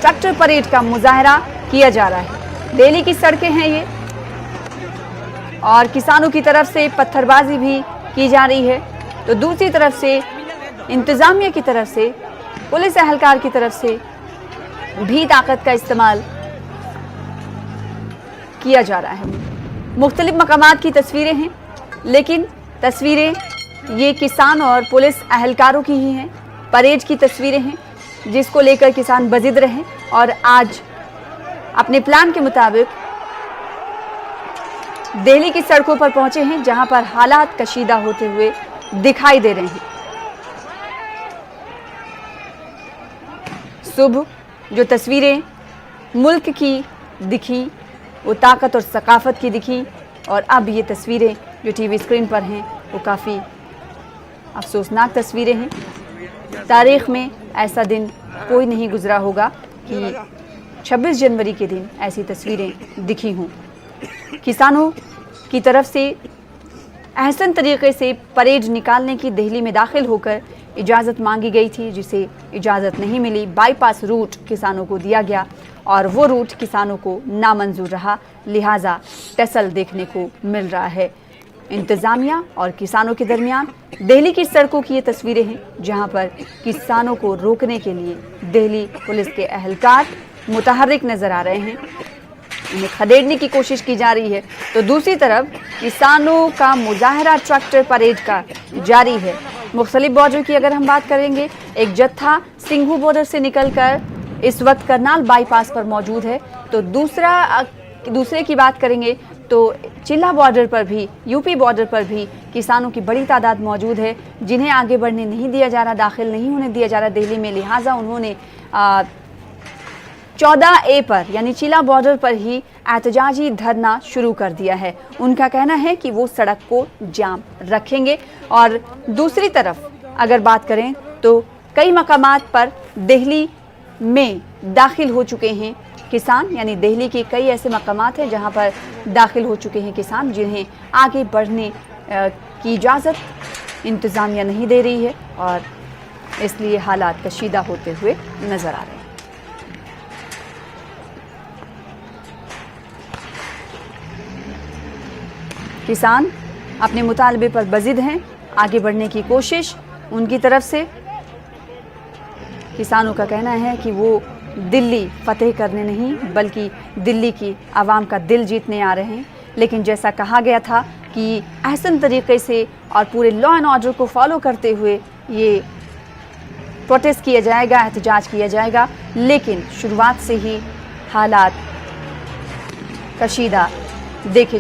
Tractor parade का मुजाहरा किया जा रहा है। दिल्ली की सड़कें हैं ये, और किसानों की तरफ से पत्थरबाजी भी की जा रही है, तो दूसरी तरफ से इंतजामिया की तरफ से, पुलिस एहलकार की तरफ से भी ताकत का इस्तेमाल किया जा रहा है। मुख्तलिफ मकामात की तस्वीरें हैं, लेकिन तस्वीरें ये किसान और पुलिस एहलकारों की ही हैं। परेड की तस्वीरें हैं जिसको लेकर किसान बजिद रहे और आज अपने प्लान के मुताबिक दिल्ली की सड़कों पर पहुंचे हैं, जहां पर हालात कशीदा होते हुए दिखाई दे रहे हैं। सुबह जो तस्वीरें मुल्क की दिखी वो ताकत और सकाफत की दिखी, और अब ये तस्वीरें जो टीवी स्क्रीन पर हैं वो काफ़ी अफसोसनाक तस्वीरें हैं। तारीख़ में ऐसा दिन कोई नहीं गुजरा होगा कि 26 जनवरी के दिन ऐसी तस्वीरें दिखी हों। किसानों की तरफ से अहसन तरीके से परेड निकालने की दिल्ली में दाखिल होकर इजाज़त मांगी गई थी, जिसे इजाज़त नहीं मिली। बाईपास रूट किसानों को दिया गया और वो रूट किसानों को नामंजूर रहा, लिहाजा टसल देखने को मिल रहा है। इंतज़ामिया और किसानों के दरमियान दिल्ली की सड़कों की ये तस्वीरें हैं, जहां पर किसानों को रोकने के लिए दिल्ली पुलिस के एहलकार मुतहर्रिक नज़र आ रहे हैं, उन्हें खदेड़ने की कोशिश की जा रही है। तो दूसरी तरफ किसानों का मुजाहरा ट्रैक्टर परेड का जारी है। मुख्तलिफ बॉर्डर की अगर हम बात करेंगे, एक जत्था सिंघू बॉर्डर से निकलकर इस वक्त करनाल बाईपास पर मौजूद है, तो दूसरे की बात करेंगे तो चिल्ला बॉर्डर पर भी, यूपी बॉर्डर पर भी किसानों की बड़ी तादाद मौजूद है, जिन्हें आगे बढ़ने नहीं दिया जा रहा, दाखिल नहीं होने दिया जा रहा दिल्ली में। लिहाजा उन्होंने 14A पर यानी चिल्ला बॉर्डर पर ही एहतजाजी धरना शुरू कर दिया है। उनका कहना है कि वो सड़क को जाम रखेंगे। और दूसरी तरफ अगर बात करें तो कई मकामात पर दिल्ली में दाखिल हो चुके हैं किसान, यानी दिल्ली के कई ऐसे मकामात हैं जहां पर दाखिल हो चुके हैं किसान, जिन्हें आगे बढ़ने की इजाज़त इंतज़ामिया नहीं दे रही है, और इसलिए हालात कशीदा होते हुए नज़र आ रहे हैं। किसान अपने मुतालबे पर बजिद हैं, आगे बढ़ने की कोशिश उनकी तरफ से। किसानों का कहना है कि वो दिल्ली फतेह करने नहीं बल्कि दिल्ली की आवाम का दिल जीतने आ रहे हैं। लेकिन जैसा कहा गया था कि अहसन तरीके से और पूरे लॉ एंड ऑर्डर को फॉलो करते हुए ये प्रोटेस्ट किया जाएगा, एहतजाज किया जाएगा, लेकिन शुरुआत से ही हालात कशीदा देखे